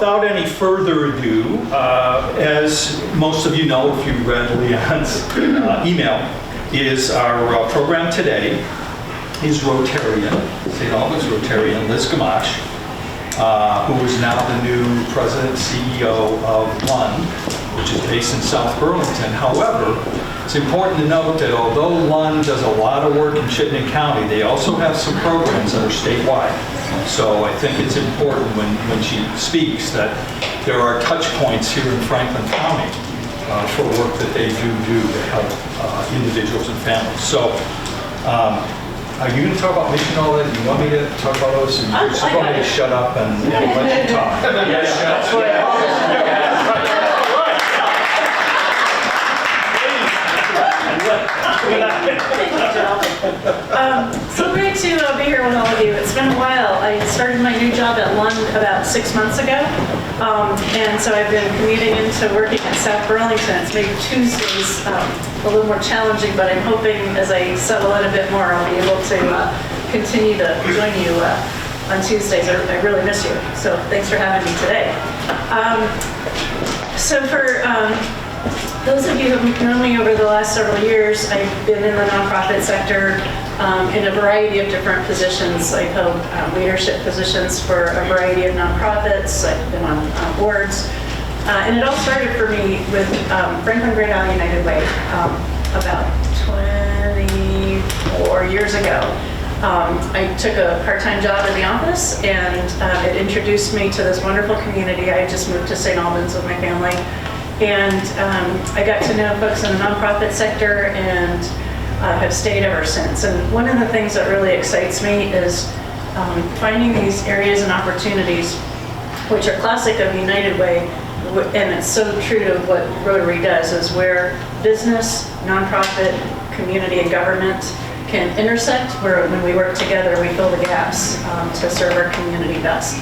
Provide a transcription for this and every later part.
without any further ado, as most of you know if you read Leon's email, is our program today is Rotarian, St. Albans Rotarian Liz Gamache, who is now the new president CEO of Lund, which is based in South Burlington. However, it's important to note that although Lund does a lot of work in Chittenden County, they also have some programs that are statewide. So I think it's important when she speaks that there are touch points here in Franklin County for work that they do to help individuals and families. So are you going to talk about mission all that? Do you want me to talk about those? Or you just want me to shut up and let you talk? Yes, that's what I always So great to be here with all of you. It's been a while. I started my new job at Lund about 6 months ago, and so I've been commuting into working at South Burlington. It's made Tuesdays a little more challenging, but I'm hoping as I settle in a bit more, I'll be able to continue to join you on Tuesdays. I really miss you, so thanks for having me today. So for those of you who have known me over the last several years, I've been in the nonprofit sector in a variety of different positions. I've held leadership positions for a variety of nonprofits. I've been on boards. And it all started for me with Franklin Great Isle United Way about 24 years ago. I took a part-time job in the office, and it introduced me to this wonderful community. I just moved to St. Albans with my family. And I got to know folks in the nonprofit sector and have stayed ever since. And one of the things that really excites me is finding these areas and opportunities, which are classic of United Way, and it's so true to what Rotary does, is where business, nonprofit, community, and government can intersect, where when we work together, we fill the gaps to serve our community best.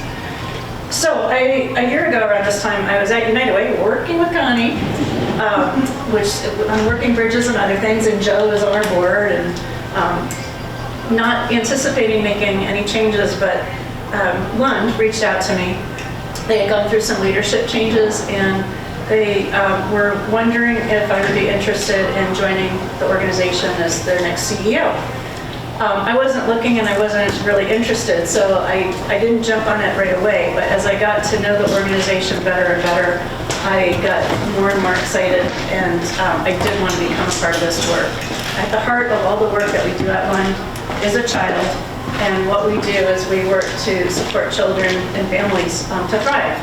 So a year ago around this time, I was at United Way working with Connie, on working bridges and other things, and Joe was on our board, and not anticipating making any changes, but Lund reached out to me. They had gone through some leadership changes, and they were wondering if I would be interested in joining the organization as their next CEO. I wasn't looking and I wasn't really interested, so I didn't jump on it right away, but as I got to know the organization better and better, I got more and more excited, and I did want to become a part of this work. At the heart of all the work that we do at Lund is a child, and what we do is we work to support children and families to thrive.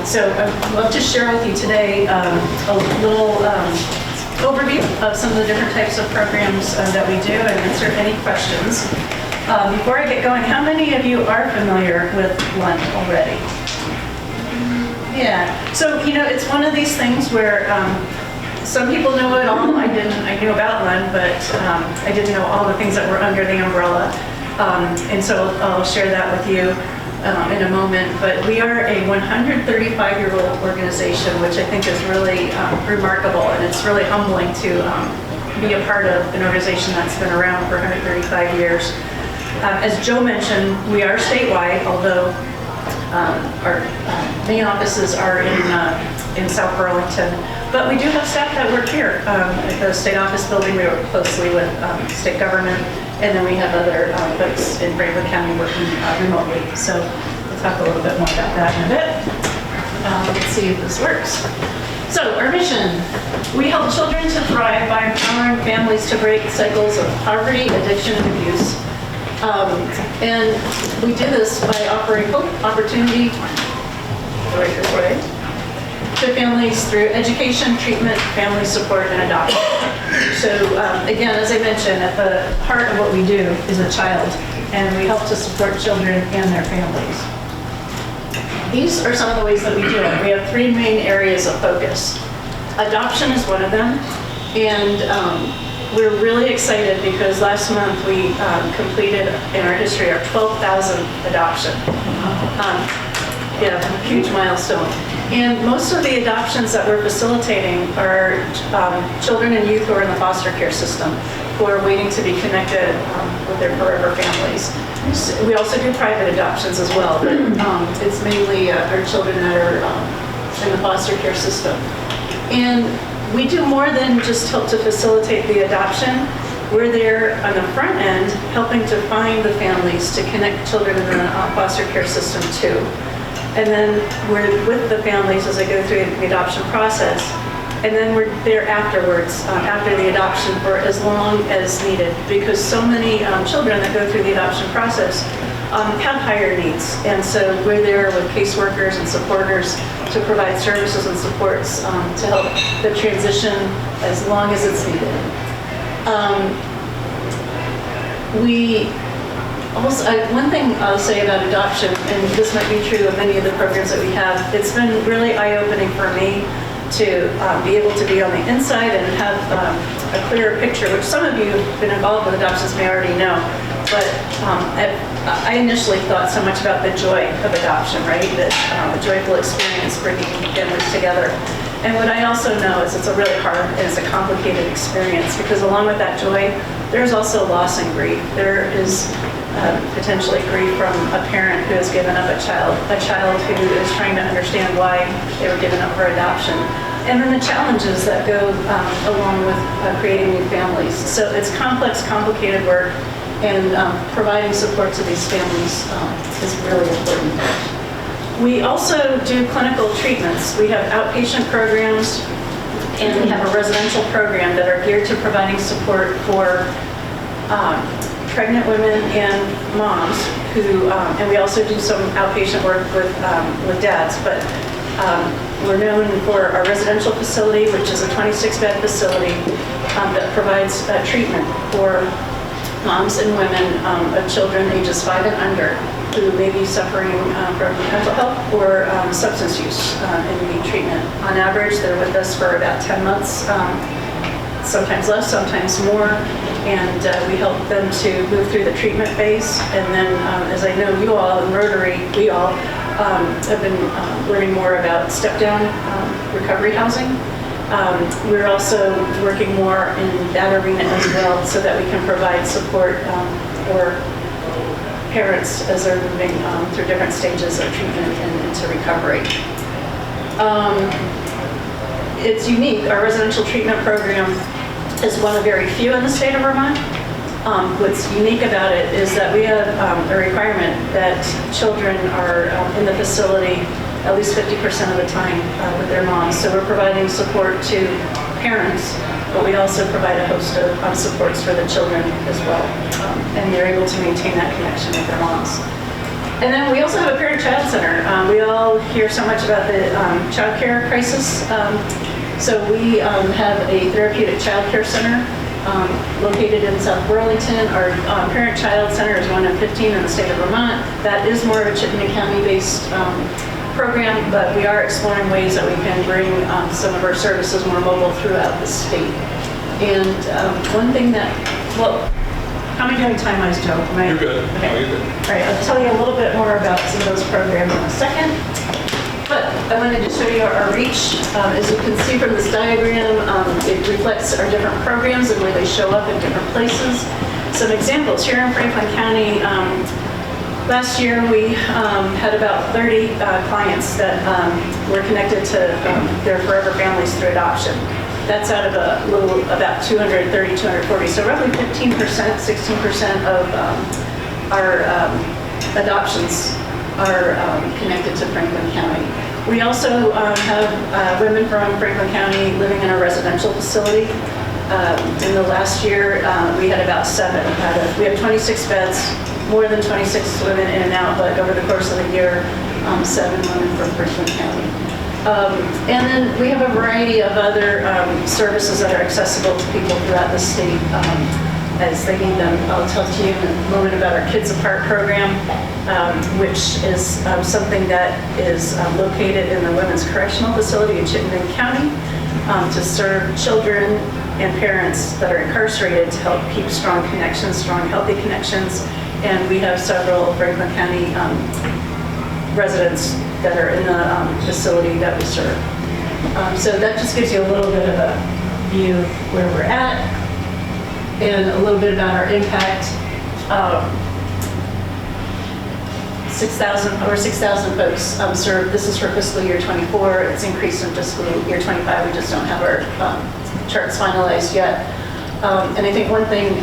So I'd love to share with you today a little overview of some of the different types of programs that we do and answer any questions. Before I get going, how many of you are familiar with Lund already? Yeah, so it's one of these things where some people know it all. I knew about Lund, but I didn't know all the things that were under the umbrella. And so I'll share that with you in a moment, but we are a 135-year-old organization, which I think is really remarkable, and it's really humbling to be a part of an organization that's been around for 135 years. As Joe mentioned, we are statewide, although our main offices are in South Burlington, but we do have staff that work here. At the state office building, we work closely with state government, and then we have other folks in Franklin County working remotely. So we'll talk a little bit more about that in a bit. Let's see if this works. So our mission, we help children to thrive by empowering families to break cycles of poverty, addiction, and abuse. And we do this by offering hope, opportunity, to families through education, treatment, family support, and adoption. So again, as I mentioned, at the heart of what we do is a child, and we help to support children and their families. These are some of the ways that we do it. We have three main areas of focus. Adoption is one of them, and we're really excited because last month we completed in our history our 12,000th adoption. Yeah, huge milestone. And most of the adoptions that we're facilitating are children and youth who are in the foster care system. who are waiting to be connected with their forever families. We also do private adoptions as well, but it's mainly our children that are in the foster care system. And we do more than just help to facilitate the adoption. We're there on the front end, helping to find the families to connect children in the foster care system too. And then we're with the families as they go through the adoption process. And then we're there afterwards, after the adoption, for as long as needed, because so many children that go through the adoption process have higher needs. And so we're there with caseworkers and supporters to provide services and supports to help the transition as long as it's needed. We also, one thing I'll say about adoption, and this might be true of many of the programs that we have, it's been really eye-opening for me to be able to be on the inside and have a clearer picture, which some of you who've been involved with adoptions may already know. But I initially thought so much about the joy of adoption, right? That a joyful experience bringing families together. And what I also know is it's a really hard and it's a complicated experience, because along with that joy, there's also loss and grief. There is potentially grief from a parent who has given up a child who is trying to understand why they were given up for adoption. And then the challenges that go along with creating new families. So it's complex, complicated work, and providing support to these families is really important. We also do clinical treatments. We have outpatient programs, and we have a residential program that are geared to providing support for pregnant women and moms who, and we also do some outpatient work with dads, but we're known for our residential facility, which is a 26-bed facility that provides treatment for moms and women of children ages 5 and under who may be suffering from mental health or substance use and need treatment. On average, they're with us for about 10 months, sometimes less, sometimes more, and we help them to move through the treatment phase. And then, as I know you all in Rotary, we all have been learning more about step-down recovery housing. We're also working more in that arena as well, so that we can provide support for parents as they're moving through different stages of treatment and into recovery. It's unique. Our residential treatment program is one of very few in the state of Vermont. What's unique about it is that we have a requirement that children are in the facility at least 50% of the time with their moms. So we're providing support to parents, but we also provide a host of supports for the children as well. And they're able to maintain that connection with their moms. And then we also have a parent-child center. We all hear so much about the child care crisis. So we have a therapeutic child care center located in South Burlington. Our parent-child center is one of 15 in the state of Vermont. That is more of a Chittenden County-based program, but we are exploring ways that we can bring some of our services more mobile throughout the state. And one thing that, well, how am I doing time-wise, Joe? You're good. Okay. No, you're good. All right, I'll tell you a little bit more about some of those programs in a second. But I wanted to show you our reach. As you can see from this diagram, it reflects our different programs and where they show up in different places. Some examples here in Franklin County. Last year, we had about 30 clients that were connected to their forever families through adoption. That's out of about 230, 240. So roughly 15%, 16% of our adoptions are connected to Franklin County. We also have women from Franklin County living in a residential facility. In the last year, we had about 7. We have 26 beds, more than 26 women in and out, but over the course of the year, 7 women from Franklin County. And then we have a variety of other services that are accessible to people throughout the state as they need them. I'll tell you in a moment about our Kids Apart program, which is something that is located in the Women's Correctional Facility in Chittenden County to serve children and parents that are incarcerated to help keep strong connections, strong, healthy connections. And we have several Franklin County residents that are in the facility that we serve. So that just gives you a little bit of a view of where we're at. and a little bit about our impact. 6,000 folks served. This is for fiscal year 24. It's increased in fiscal year 25. We just don't have our charts finalized yet. And I think one thing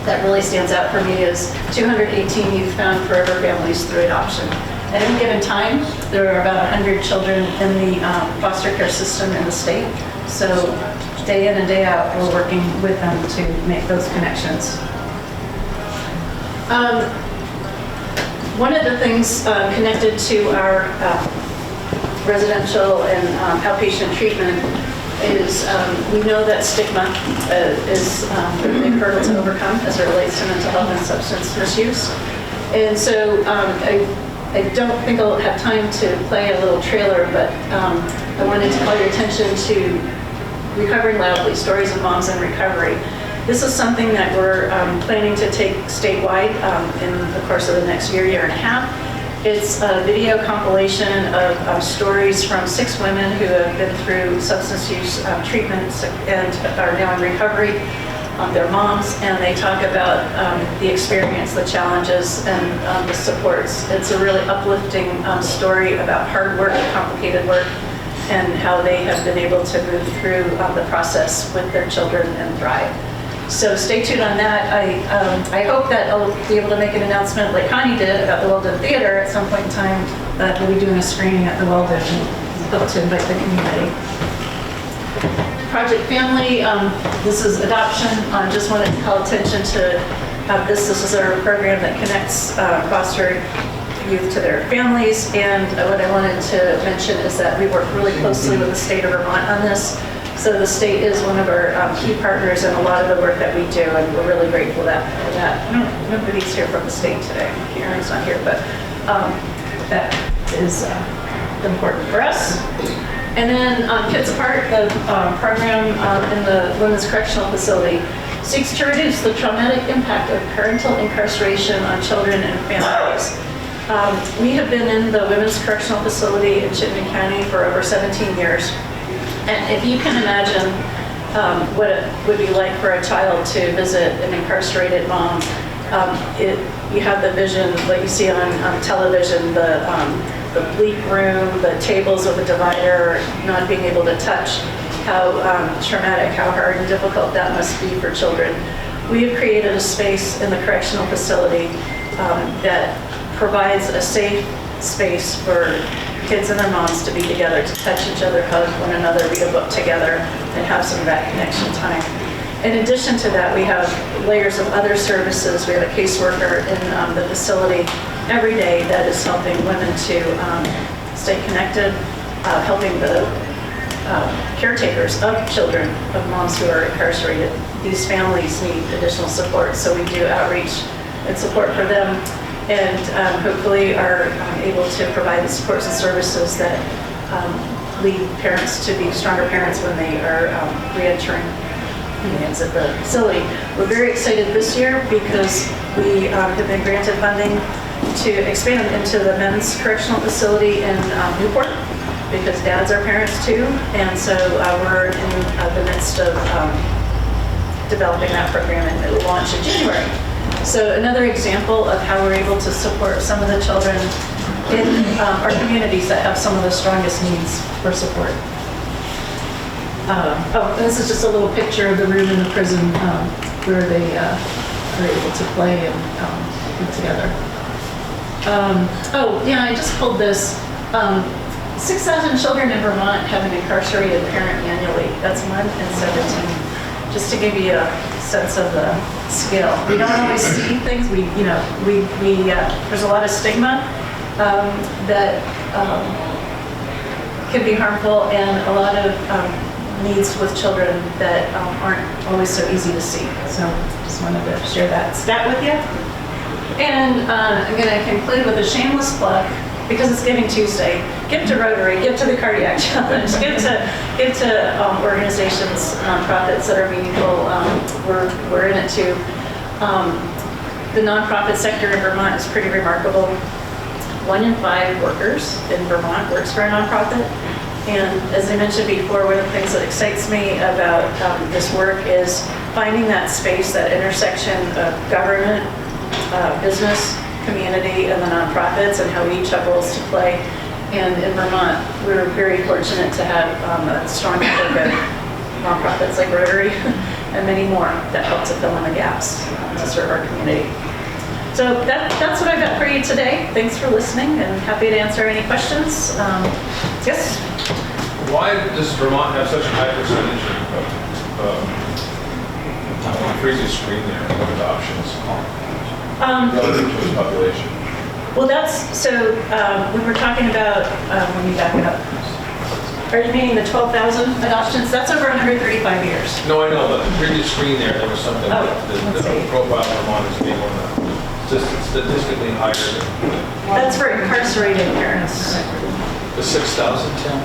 that really stands out for me is 218 youth found forever families through adoption. At any given time, there are about 100 children in the foster care system in the state. So day in and day out, we're working with them to make those connections. One of the things connected to our residential and outpatient treatment is we know that stigma is a big hurdle to overcome as it relates to mental health and substance misuse. And so I don't think I'll have time to play a little trailer, but I wanted to call your attention to Recovering Loudly, Stories of Moms in Recovery. This is something that we're planning to take statewide in the course of the next year, year and a half. It's a video compilation of stories from 6 women who have been through substance use treatments and are now in recovery. They're moms, and they talk about the experience, the challenges, and the supports. It's a really uplifting story about hard work, complicated work, and how they have been able to move through the process with their children and thrive. So stay tuned on that. I hope that I'll be able to make an announcement like Connie did about the Weldon Theater at some point in time, that we'll be doing a screening at the Weldon and hope to invite the community. Project Family, this is adoption. I just wanted to call attention to this. This is our program that connects foster youth to their families. And what I wanted to mention is that we work really closely with the state of Vermont on this. So the state is one of our key partners in a lot of the work that we do, and we're really grateful for that. Nobody's here from the state today. Karen's not here, but that is important for us. And then Kids Apart, the program in the Women's Correctional Facility, seeks to reduce the traumatic impact of parental incarceration on children and families. We have been in the Women's Correctional Facility in Chittenden County for over 17 years. And if you can imagine what it would be like for a child to visit an incarcerated mom, you have the vision that you see on television, the bleak room, the tables with a divider, not being able to touch, how traumatic, how hard and difficult that must be for children. We have created a space in the correctional facility that provides a safe space for kids and their moms to be together, to touch each other, hug one another, read a book together, and have some of that connection time. In addition to that, we have layers of other services. We have a caseworker in the facility every day that is helping women to stay connected, helping the caretakers of children, of moms who are incarcerated. These families need additional support, so we do outreach and support for them, and hopefully are able to provide the supports and services that lead parents to be stronger parents when they are re-entering the facility. We're very excited this year because we have been granted funding to expand into the men's correctional facility in Newport, because dads are parents too, and so we're in the midst of developing that program, and it will launch in January. So another example of how we're able to support some of the children in our communities that have some of the strongest needs for support. This is just a little picture of the room in the prison where they are able to play and be together. I just pulled this. 6,000 children in Vermont have an incarcerated parent annually. That's 1 in 17. Just to give you a sense of the scale. We don't always see things. There's a lot of stigma that can be harmful, and a lot of needs with children that aren't always so easy to see. So just wanted to share that stat with you. And I'm going to conclude with a shameless plug, because it's Giving Tuesday. Give to Rotary, give to the Cardiac Challenge, give to organizations, nonprofits that are meaningful. We're in it too. The nonprofit sector in Vermont is pretty remarkable. 1 in 5 workers in Vermont works for a nonprofit. And as I mentioned before, one of the things that excites me about this work is finding that space, that intersection of government, business, community, and the nonprofits, and how we each have roles to play. And in Vermont, we're very fortunate to have a strong network of nonprofits like Rotary and many more that help to fill in the gaps to serve our community. So that's what I've got for you today. Thanks for listening, and happy to answer any questions. Yes? Why does Vermont have such a high percentage of freezing screen there of adoptions relative to its population? Well, we were talking about, when you back it up, are you meaning the 12,000 adoptions? That's over 135 years. No, I know, but the previous screen there was something Oh, that let's see. the profile of Vermont is being one of the statistically higher than That's for incarcerated parents. the 6,000 town.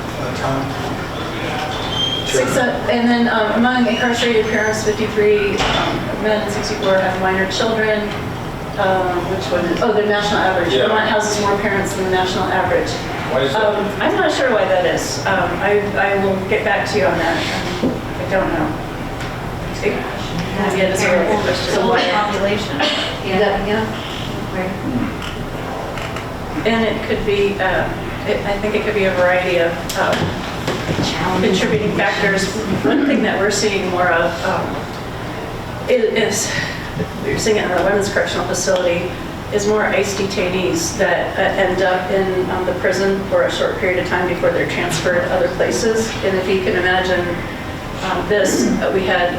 And then among incarcerated parents, 53 men, 64 have minor children. Which one? The national average. Yeah. Vermont houses more parents than the national average. Why is that? I'm not sure why that is. I will get back to you on that. I don't know. Yeah, that's a really good question. So what population? Yeah. And it could be, I think it could be a variety of contributing factors. One thing that we're seeing more of is, we're seeing it in our women's correctional facility, is more ICE detainees that end up in the prison for a short period of time before they're transferred to other places. And if you can imagine we had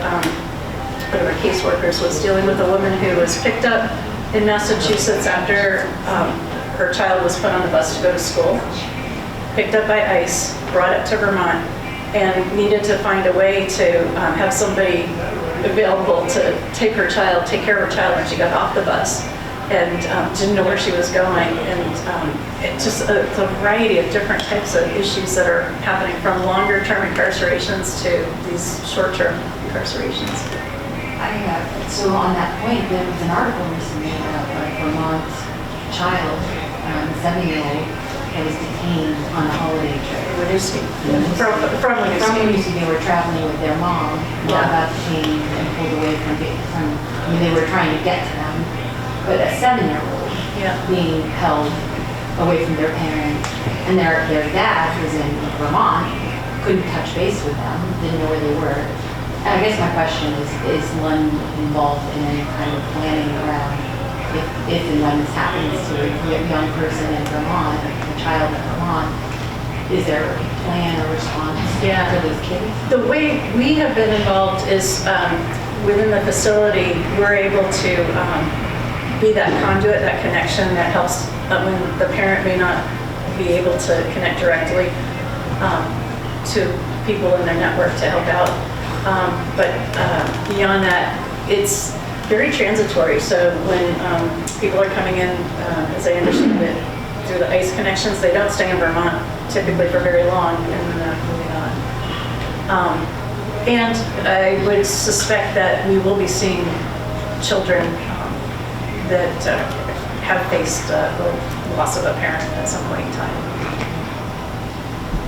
one of our caseworkers was dealing with a woman who was picked up in Massachusetts after her child was put on the bus to go to school, picked up by ICE, brought up to Vermont, and needed to find a way to have somebody available to take care of her child when she got off the bus, and didn't know where she was going. And it's just a variety of different types of issues that are happening, from longer-term incarcerations to these short-term incarcerations. So on that point, there was an article recently about a Vermont child, 7-year-old, that was detained on a holiday trip. From Winooski. They were traveling with their mom, got detained and pulled away from, they were trying to get to them. But a 7-year-old being held away from their parents, and their dad was in Vermont, couldn't touch base with them, didn't know where they were. And I guess my question is Lund involved in any kind of planning around if and when this happens to a young person in Vermont, a child in Vermont, is there a plan or response for those kids? The way we have been involved is within the facility, we're able to be that conduit, that connection that helps when the parent may not be able to connect directly to people in their network to help out. But beyond that, it's very transitory. So when people are coming in, as I understand it, through the ICE connections, they don't stay in Vermont typically for very long, and then they're moving on. And I would suspect that we will be seeing children that have faced the loss of a parent at some point in time.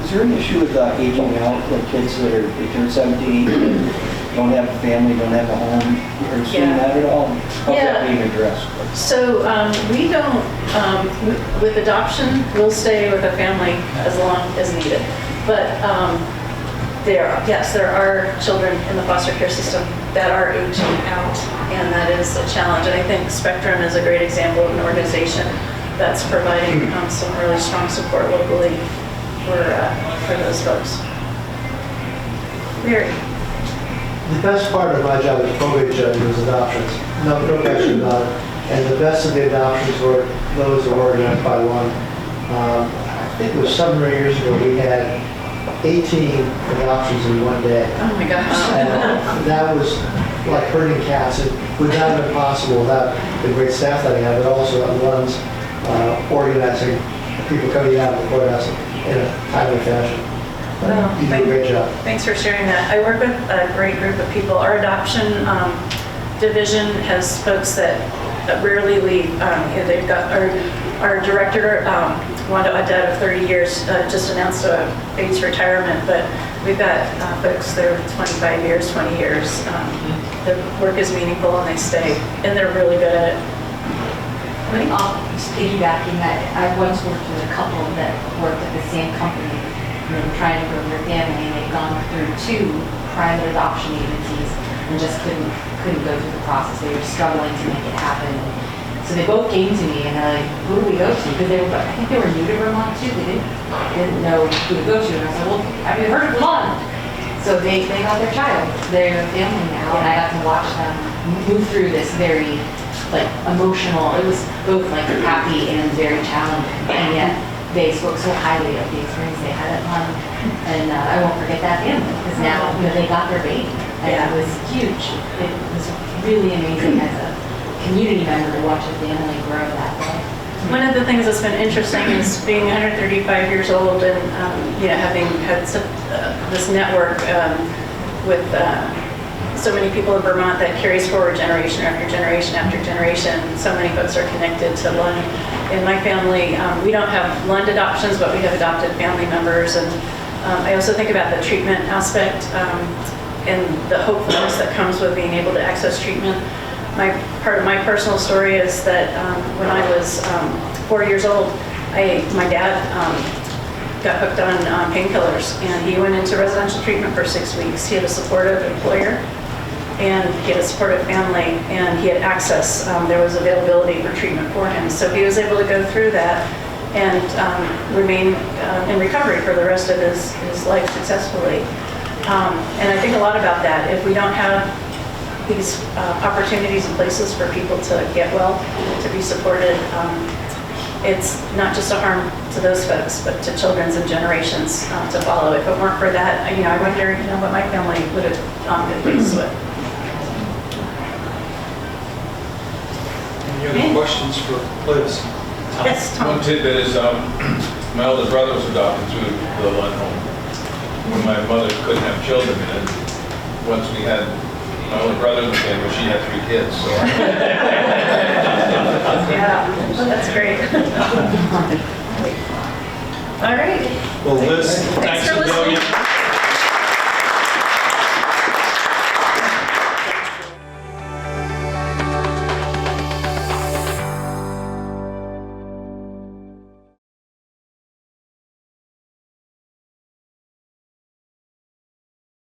Is there an issue with aging out, like kids that they turn 17, don't have a family, don't have a home? Are you seeing that at all? How's that being addressed? So we don't, with adoption, we'll stay with a family as long as needed. But there are children in the foster care system that are aging out, and that is a challenge. And I think Spectrum is a great example of an organization that's providing some really strong support locally for those folks. Mary. The best part of my job as probate judge was adoptions. No question about it. And the best of the adoptions were those that were organized by one. I think it was 7 or 8 years ago, we had 18 adoptions in one day. Oh my gosh. And that was like herding cats. It would not have been possible without the great staff that I have, but also the ones organizing people coming out of the courthouse in a timely fashion. You do a great job. Thanks for sharing that. I work with a great group of people. Our adoption division has folks that rarely leave. They've got our director one, a dad of 30 years, just announced a phased retirement, but we've got folks that are 25 years, 20 years. Their work is meaningful and they stay, and they're really good at it. Just piggybacking that, I once worked with a couple that worked at the same company, and they were trying to grow their family, and they'd gone through 2 private adoption agencies and just couldn't go through the process. They were struggling to make it happen. So they both came to me and they're like, who do we go to? Because I think they were new to Vermont too. They didn't know who to go to. And I said, well, have you heard of Vermont? So they got their child, their family now, and I got to watch them move through this very emotional, it was both happy and very challenging. And yet they spoke so highly of the experience they had at Lund. And I won't forget that family because now they got their baby. And it was huge. It was really amazing as a community member to watch a family grow that way. One of the things that's been interesting is being 135 years old and having had this network with so many people in Vermont that carries forward generation after generation after generation. So many folks are connected to Lund. In my family, we don't have Lund adoptions, but we have adopted family members. And I also think about the treatment aspect and the hopefulness that comes with being able to access treatment. Part of my personal story is that when I was 4 years old, my dad got hooked on painkillers, and he went into residential treatment for 6 weeks. He had a supportive employer, and he had a supportive family, and he had access. There was availability for treatment for him, so he was able to go through that and remain in recovery for the rest of his life successfully. And I think a lot about that. If we don't have these opportunities and places for people to get well, to be supported, it's not just a harm to those folks, but to children's and generations to follow. If it weren't for that, I wonder, what my family would have been faced with. Any other questions for Liz? Yes, Tom. One tidbit is my older brother was adopted through the Lund home when my mother couldn't have children, and once we had my older brother in the family, she had 3 kids. So. Yeah, that's great. All right. Well, Liz, thank